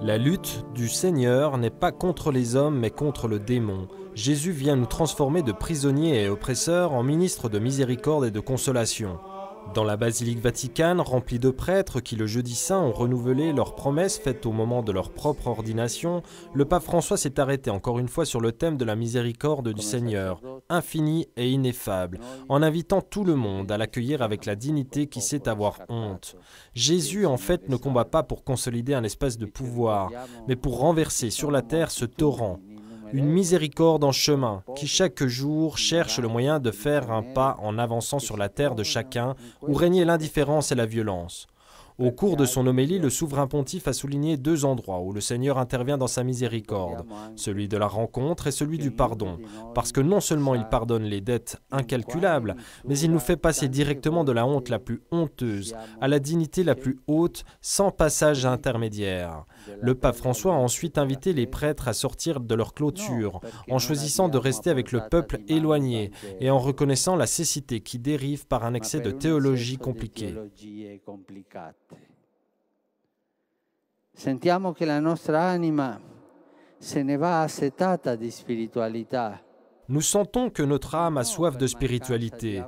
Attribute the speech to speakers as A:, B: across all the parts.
A: La lutte du Seigneur n'est pas contre les hommes, mais contre le démon. Jésus vient nous transformer de prisonniers et oppresseurs en ministres de miséricorde et de consolation. Dans la basilique Vaticane, remplie de prêtres qui le jeudi saint ont renouvelé leurs promesses faites au moment de leur propre ordination, le pape François s'est arrêté encore une fois sur le thème de la miséricorde du Seigneur, infinie et ineffable, en invitant tout le monde à l'accueillir avec la dignité qui sait avoir honte. Jésus, en fait, ne combat pas pour consolider un espace de pouvoir, mais pour renverser sur la terre ce torrent. Une miséricorde en chemin, qui chaque jour cherche le moyen de faire un pas en avançant sur la terre de chacun, où régnait l'indifférence et la violence. Au cours de son homélie, le souverain pontife a souligné deux endroits où le Seigneur intervient dans sa miséricorde, celui de la rencontre et celui du pardon, parce que non seulement il pardonne les dettes incalculables, mais il nous fait passer directement de la honte la plus honteuse à la dignité la plus haute, sans passage intermédiaire. Le pape François a ensuite invité les prêtres à sortir de leur clôture, en choisissant de rester avec le peuple éloigné et en reconnaissant la cécité qui dérive par un excès de théologie compliquée.
B: Sentiamo che la nostra anima se ne va assetata di spiritualità.
A: Nous sentons que notre âme a soif de spiritualité,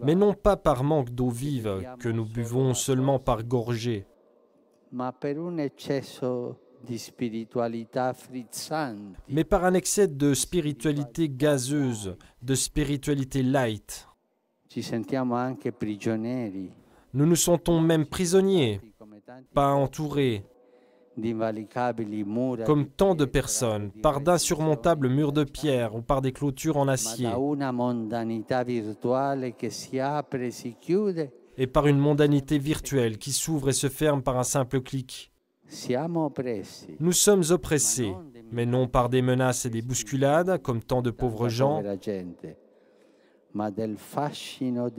A: mais non pas par manque d'eau vive que nous buvons seulement par gorgées, mais par un excès de spiritualité gazeuse, de spiritualité light. Nous nous sentons même prisonniers, pas entourés, comme tant de personnes, par d'insurmontables murs de pierre ou par des clôtures en acier, et par une mondanité virtuelle qui s'ouvre et se ferme par un simple clic. Nous sommes oppressés, mais non par des menaces et des bousculades, comme tant de pauvres gens,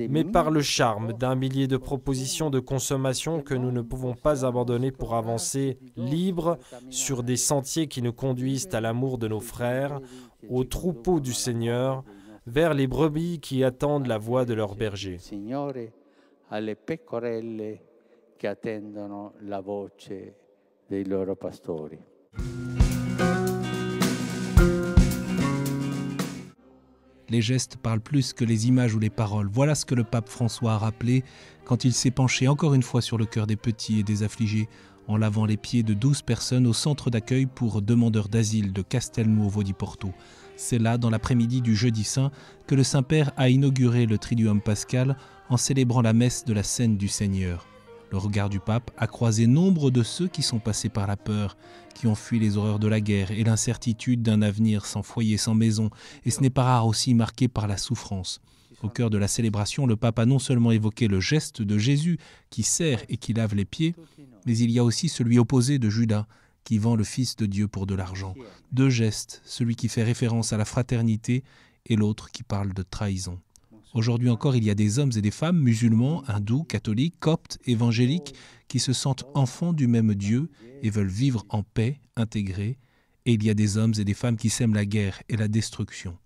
A: mais par le charme d'un millier de propositions de consommation que nous ne pouvons pas abandonner pour avancer libres sur des sentiers qui nous conduisent à l'amour de nos frères, au troupeau du Seigneur, vers les brebis qui attendent la voix de leur berger.
B: Alle pecorelle che attendono la voce dei loro pastori.
C: Les gestes parlent plus que les images ou les paroles. Voilà ce que le pape François a rappelé quand il s'est penché encore une fois sur le cœur des petits et des affligés en lavant les pieds de 12 personnes au centre d'accueil pour demandeurs d'asile de Castelnuovo di Porto. C'est là, dans l'après-midi du jeudi saint, que le Saint-Père a inauguré le Triduum pascal en célébrant la messe de la Scène du Seigneur. Le regard du pape a croisé nombre de ceux qui sont passés par la peur, qui ont fui les horreurs de la guerre et l'incertitude d'un avenir sans foyer, sans maison, et ce n'est pas rare aussi marqué par la souffrance. Au cœur de la célébration, le pape a non seulement évoqué le geste de Jésus qui sert et qui lave les pieds, mais il y a aussi celui opposé de Judas, qui vend le Fils de Dieu pour de l'argent. Deux gestes, celui qui fait référence à la fraternité et l'autre qui parle de trahison. Aujourd'hui encore, il y a des hommes et des femmes musulmans, hindous, catholiques, coptes, évangéliques, qui se sentent enfants du même Dieu et veulent vivre en paix, intégrés. Et il y a des hommes et des femmes qui sèment la guerre et la destruction.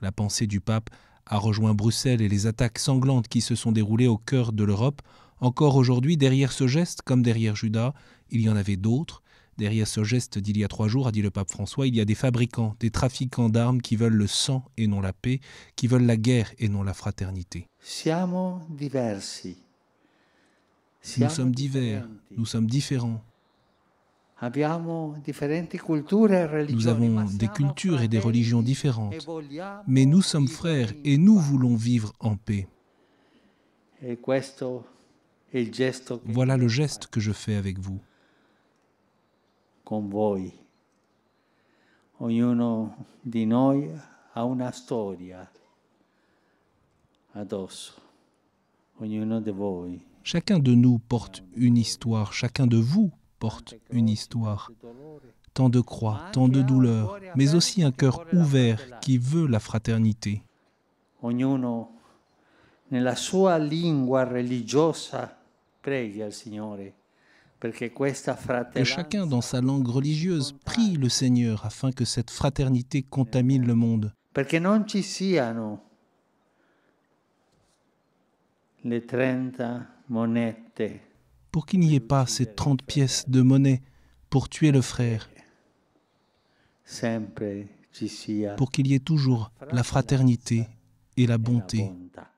C: La pensée du pape a rejoint Bruxelles et les attaques sanglantes qui se sont déroulées au cœur de l'Europe. Encore aujourd'hui, derrière ce geste, comme derrière Judas, il y en avait d'autres. Derrière ce geste d'il y a 3 jours, a dit le pape François, il y a des fabricants, des trafiquants d'armes qui veulent le sang et non la paix, qui veulent la guerre et non la fraternité. Nous sommes divers, nous sommes différents. Nous avons des cultures et des religions différentes, mais nous sommes frères et nous voulons vivre en paix. Voilà le geste que je fais avec vous.
B: Con voi. Ognuno di noi ha una storia addosso. Ognuno di voi.
C: Chacun de nous porte une histoire, chacun de vous porte une histoire. Tant de croix, tant de douleurs, mais aussi un cœur ouvert qui veut la fraternité.
B: Ognuno nella sua lingua religiosa prega il Signore.
C: Que chacun dans sa langue religieuse prie le Seigneur afin que cette fraternité contamine le monde. Pour qu'il n'y ait pas ces 30 pièces de monnaie pour tuer le frère,
B: sempre ci sia
C: pour qu'il y ait toujours la fraternité et la bonté.
B: bontà.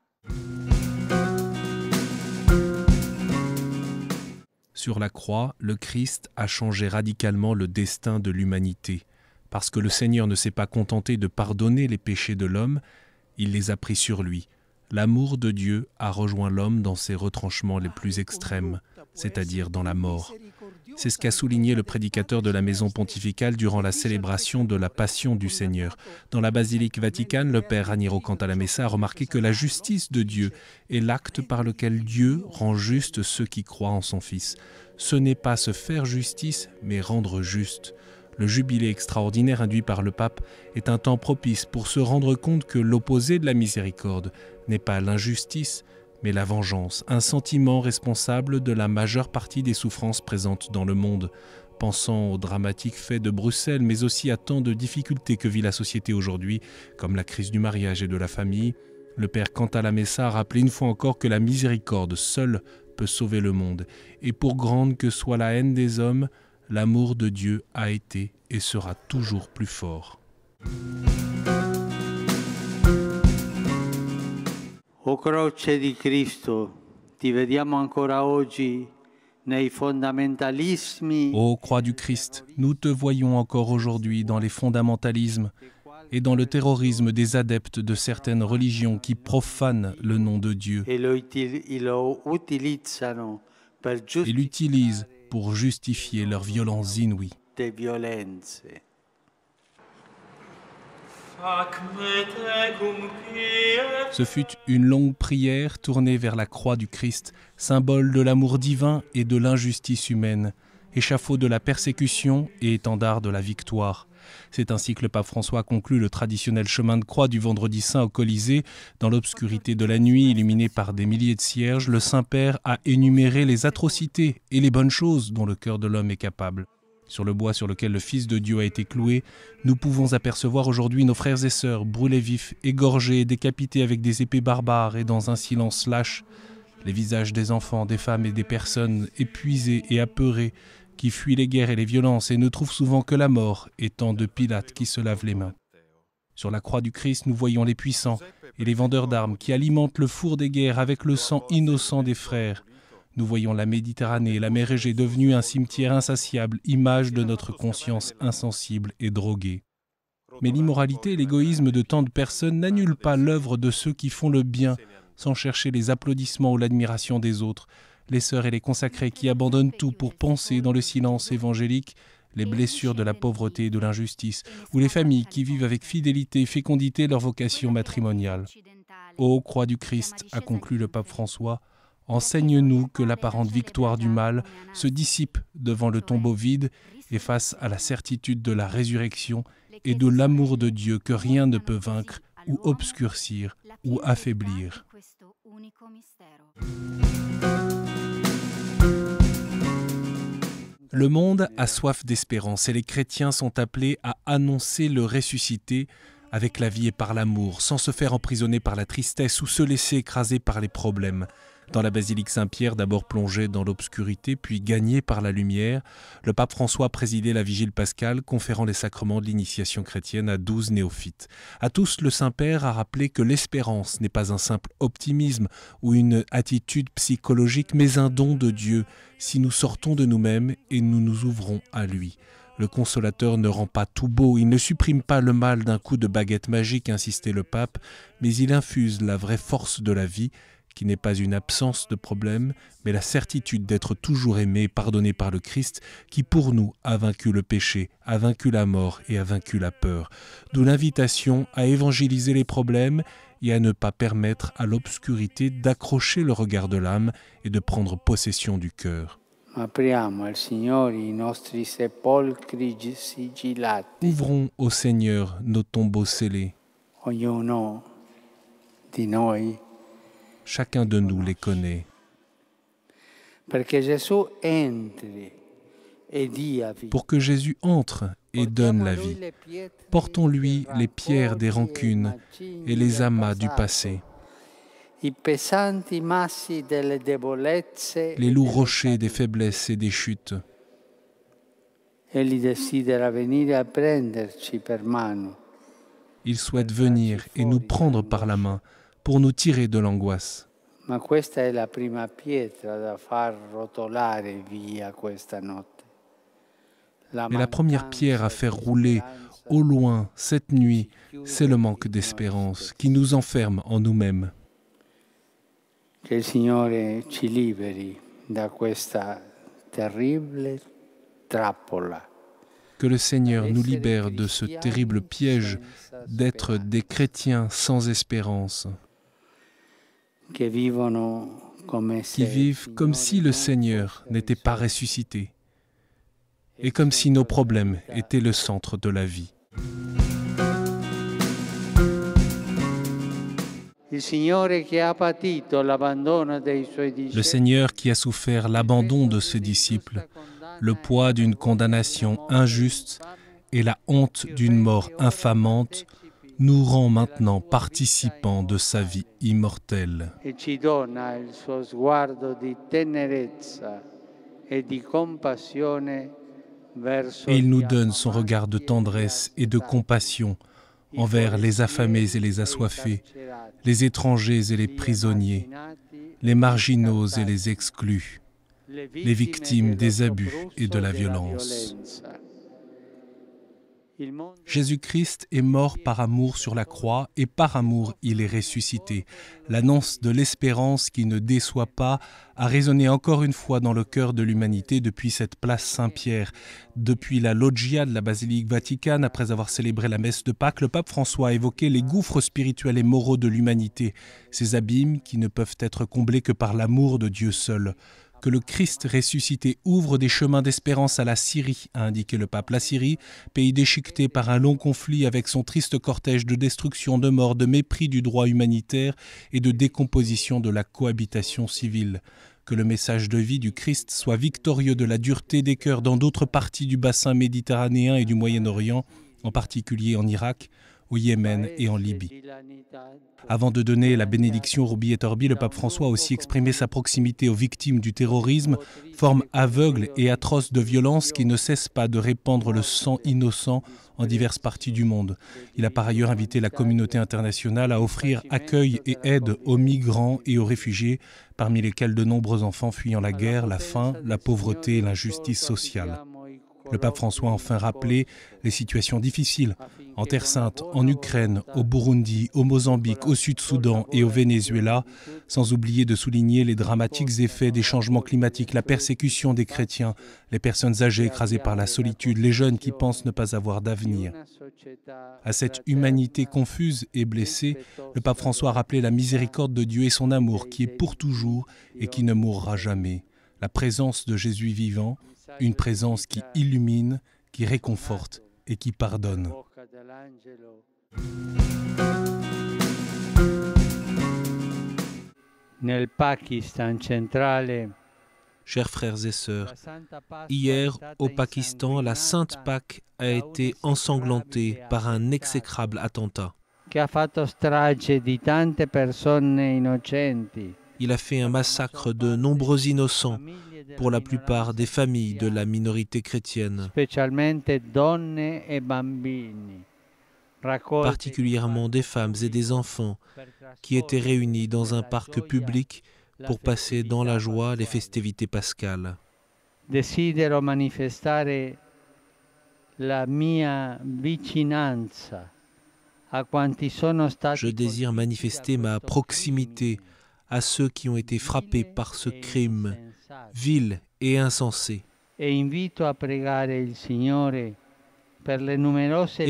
C: Sur la croix, le Christ a changé radicalement le destin de l'humanité. Parce que le Seigneur ne s'est pas contenté de pardonner les péchés de l'homme, il les a pris sur lui. L'amour de Dieu a rejoint l'homme dans ses retranchements les plus extrêmes, c'est-à-dire dans la mort. C'est ce qu'a souligné le prédicateur de la maison pontificale durant la célébration de la Passion du Seigneur. Dans la basilique Vaticane, le père Raniero Cantalamessa a remarqué que la justice de Dieu est l'acte par lequel Dieu rend juste ceux qui croient en son Fils. Ce n'est pas se faire justice, mais rendre juste. Le jubilé extraordinaire induit par le pape est un temps propice pour se rendre compte que l'opposé de la miséricorde n'est pas l'injustice, mais la vengeance, un sentiment responsable de la majeure partie des souffrances présentes dans le monde. Pensant aux dramatiques faits de Bruxelles, mais aussi à tant de difficultés que vit la société aujourd'hui, comme la crise du mariage et de la famille, le père Cantalamessa a rappelé une fois encore que la miséricorde seule peut sauver le monde. Et pour grande que soit la haine des hommes, l'amour de Dieu a été et sera toujours plus fort.
B: O croce di Cristo, ti vediamo ancora oggi nei fondamentalismi
C: Ô croix du Christ, nous te voyons encore aujourd'hui dans les fondamentalismes et dans le terrorisme des adeptes de certaines religions qui profanent le nom de Dieu
B: e lo utilizzano per
C: et l'utilisent pour justifier leurs violences inouïes.
B: giustificare violenze.
C: Ce fut une longue prière tournée vers la croix du Christ, symbole de l'amour divin et de l'injustice humaine, échafaud de la persécution et étendard de la victoire. C'est ainsi que le pape François conclut le traditionnel chemin de croix du vendredi saint au Colisée. Dans l'obscurité de la nuit, illuminé par des milliers de cierges, le Saint-Père a énuméré les atrocités et les bonnes choses dont le cœur de l'homme est capable. Sur le bois sur lequel le Fils de Dieu a été cloué, nous pouvons apercevoir aujourd'hui nos frères et sœurs brûlés vifs, égorgés, décapités avec des épées barbares et dans un silence lâche, les visages des enfants, des femmes et des personnes épuisées et apeurées qui fuient les guerres et les violences et ne trouvent souvent que la mort, étant de Pilate qui se lave les mains. Sur la croix du Christ, nous voyons les puissants et les vendeurs d'armes qui alimentent le four des guerres avec le sang innocent des frères. Nous voyons la Méditerranée, la mer Égée devenue un cimetière insatiable, image de notre conscience insensible et droguée. Mais l'immoralité et l'égoïsme de tant de personnes n'annulent pas l'œuvre de ceux qui font le bien sans chercher les applaudissements ou l'admiration des autres. Les sœurs et les consacrés qui abandonnent tout pour penser dans le silence évangélique les blessures de la pauvreté et de l'injustice, ou les familles qui vivent avec fidélité et fécondité leur vocation matrimoniale. Ô croix du Christ, a conclu le pape François, enseigne-nous que l'apparente victoire du mal se dissipe devant le tombeau vide et face à la certitude de la résurrection et de l'amour de Dieu que rien ne peut vaincre ou obscurcir ou affaiblir. Le monde a soif d'espérance et les chrétiens sont appelés à annoncer le ressuscité avec la vie et par l'amour, sans se faire emprisonner par la tristesse ou se laisser écraser par les problèmes. Dans la basilique Saint-Pierre, d'abord plongée dans l'obscurité, puis gagnée par la lumière, le pape François présidait la vigile pascale, conférant les sacrements de l'initiation chrétienne à 12 néophytes. À tous, le Saint-Père a rappelé que l'espérance n'est pas un simple optimisme ou une attitude psychologique, mais un don de Dieu, si nous sortons de nous-mêmes et nous nous ouvrons à lui. Le consolateur ne rend pas tout beau, il ne supprime pas le mal d'un coup de baguette magique, insistait le pape, mais il infuse la vraie force de la vie, qui n'est pas une absence de problème, mais la certitude d'être toujours aimé et pardonné par le Christ, qui pour nous a vaincu le péché, a vaincu la mort et a vaincu la peur. D'où l'invitation à évangéliser les problèmes et à ne pas permettre à l'obscurité d'accrocher le regard de l'âme et de prendre possession du cœur. Ouvrons au Seigneur nos tombeaux scellés. Chacun de nous les connaît. Pour que Jésus entre et donne la vie, portons-lui les pierres des rancunes et les amas du passé, les lourds rochers des faiblesses et des chutes.
B: Egli desidera venire a prenderci per mano.
C: Il souhaite venir et nous prendre par la main pour nous tirer de l'angoisse.
B: Ma questa è la prima pietra da far rotolare via questa notte.
C: Mais la première pierre à faire rouler au loin cette nuit, c'est le manque d'espérance qui nous enferme en nous-mêmes.
B: Che il Signore ci liberi da questa terribile trappola.
C: Que le Seigneur nous libère de ce terrible piège d'être des chrétiens sans espérance,
B: Qui vivent
C: comme si le Seigneur n'était pas ressuscité et comme si nos problèmes étaient le centre de la vie.
B: Le Seigneur
C: qui a souffert l'abandon de ses disciples, le poids d'une condamnation injuste et la honte d'une mort infamante, nous rend maintenant participants de sa vie immortelle.
B: Et ci dona il suo sguardo di tenerezza e di compassione verso
C: Et il nous donne son regard de tendresse et de compassion envers les affamés et les assoiffés, les étrangers et les prisonniers, les marginaux et les exclus, les victimes des abus et de la violence. Jésus-Christ est mort par amour sur la croix et par amour il est ressuscité. L'annonce de l'espérance qui ne déçoit pas a résonné encore une fois dans le cœur de l'humanité depuis cette place Saint-Pierre. Depuis la loggia de la basilique Vaticane, après avoir célébré la messe de Pâques, le pape François a évoqué les gouffres spirituels et moraux de l'humanité, ces abîmes qui ne peuvent être comblés que par l'amour de Dieu seul. Que le Christ ressuscité ouvre des chemins d'espérance à la Syrie, a indiqué le pape. La Syrie, pays déchiqueté par un long conflit avec son triste cortège de destruction, de mort, de mépris du droit humanitaire et de décomposition de la cohabitation civile. Que le message de vie du Christ soit victorieux de la dureté des cœurs dans d'autres parties du bassin méditerranéen et du Moyen-Orient, en particulier en Irak, au Yémen et en Libye. Avant de donner la bénédiction Urbi et Orbi, le pape François a aussi exprimé sa proximité aux victimes du terrorisme, forme aveugle et atroce de violence qui ne cesse pas de répandre le sang innocent en diverses parties du monde. Il a par ailleurs invité la communauté internationale à offrir accueil et aide aux migrants et aux réfugiés, parmi lesquels de nombreux enfants fuyant la guerre, la faim, la pauvreté et l'injustice sociale. Le pape François a enfin rappelé les situations difficiles en Terre Sainte, en Ukraine, au Burundi, au Mozambique, au Sud-Soudan et au Venezuela, sans oublier de souligner les dramatiques effets des changements climatiques, la persécution des chrétiens, les personnes âgées écrasées par la solitude, les jeunes qui pensent ne pas avoir d'avenir. À cette humanité confuse et blessée, le pape François a rappelé la miséricorde de Dieu et son amour qui est pour toujours et qui ne mourra jamais. La présence de Jésus vivant, une présence qui illumine, qui réconforte et qui pardonne.
B: Nel Pakistan centrale,
C: chers frères et sœurs, hier au Pakistan, la Sainte Pâque a été ensanglantée par un exécrable attentat.
B: che ha fatto strage di tante persone innocenti.
C: Il a fait un massacre de nombreux innocents, pour la plupart des familles de la minorité chrétienne, particulièrement des femmes et des enfants qui étaient réunis dans un parc public pour passer dans la joie les festivités pascales.
B: Desidero manifestare la mia vicinanza a quanti sono stati.
C: Je désire manifester ma proximité à ceux qui ont été frappés par ce crime vil et insensé.
B: Et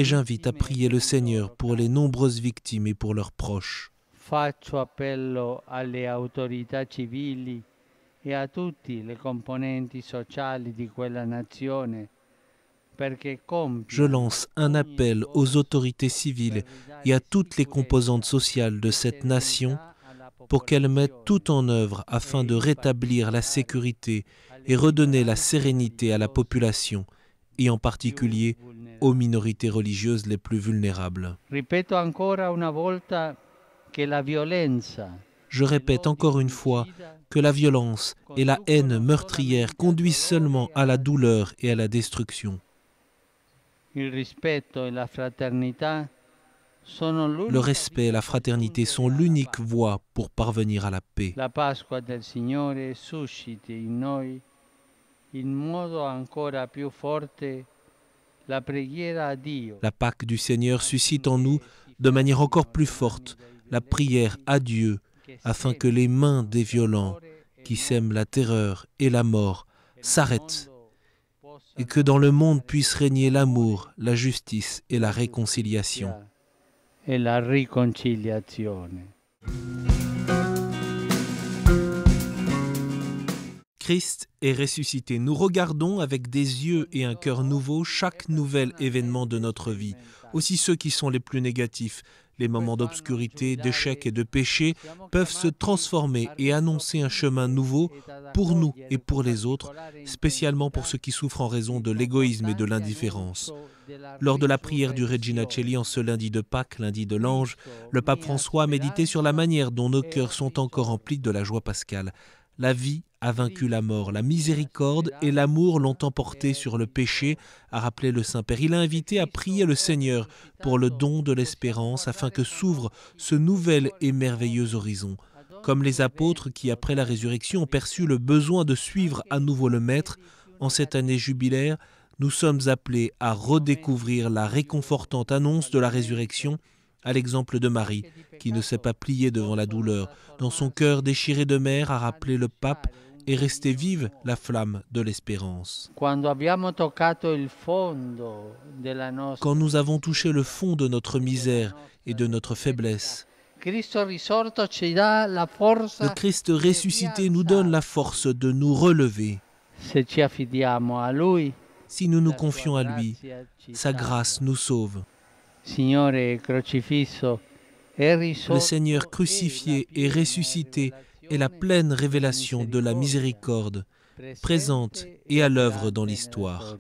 C: j'invite à prier le Seigneur pour les nombreuses victimes et pour leurs proches.
B: Faccio appello alle autorità civili e a tutti le componenti sociali di quella nazione.
C: Je lance un appel aux autorités civiles et à toutes les composantes sociales de cette nation pour qu'elles mettent tout en œuvre afin de rétablir la sécurité et redonner la sérénité à la population, et en particulier aux minorités religieuses les plus vulnérables. Je répète encore une fois que la violence et la haine meurtrière conduisent seulement à la douleur et à la destruction.
B: Il rispetto e la fraternità sono
C: Le respect et la fraternité sont l'unique voie pour parvenir à la paix.
B: La Pasqua del Signore susciti in noi in modo ancora più forte la preghiera a Dio.
C: La Pâque du Seigneur suscite en nous de manière encore plus forte la prière à Dieu afin que les mains des violents qui sèment la terreur et la mort s'arrêtent et que dans le monde puisse régner l'amour, la justice et la réconciliation.
B: E la riconciliazione.
C: Christ est ressuscité. Nous regardons avec des yeux et un cœur nouveau chaque nouvel événement de notre vie, aussi ceux qui sont les plus négatifs. Les moments d'obscurité, d'échec et de péché peuvent se transformer et annoncer un chemin nouveau pour nous et pour les autres, spécialement pour ceux qui souffrent en raison de l'égoïsme et de l'indifférence. Lors de la prière du Regina Coeli en ce lundi de Pâques, lundi de l'Ange, le pape François a médité sur la manière dont nos cœurs sont encore remplis de la joie pascale. La vie a vaincu la mort, la miséricorde et l'amour l'ont emporté sur le péché, a rappelé le Saint-Père. Il a invité à prier le Seigneur pour le don de l'espérance afin que s'ouvre ce nouvel et merveilleux horizon. Comme les apôtres qui, après la résurrection, ont perçu le besoin de suivre à nouveau le Maître, en cette année jubilaire, nous sommes appelés à redécouvrir la réconfortante annonce de la résurrection, à l'exemple de Marie, qui ne s'est pas pliée devant la douleur. Dans son cœur déchiré de mer, a rappelé le pape, et restée vive la flamme de l'espérance. Quand nous avons touché le fond de notre misère et de notre faiblesse, le Christ ressuscité nous donne la force de nous relever. Si nous nous confions à lui, sa grâce nous sauve. Le Seigneur crucifié et ressuscité est la pleine révélation de la miséricorde, présente et à l'œuvre dans l'histoire.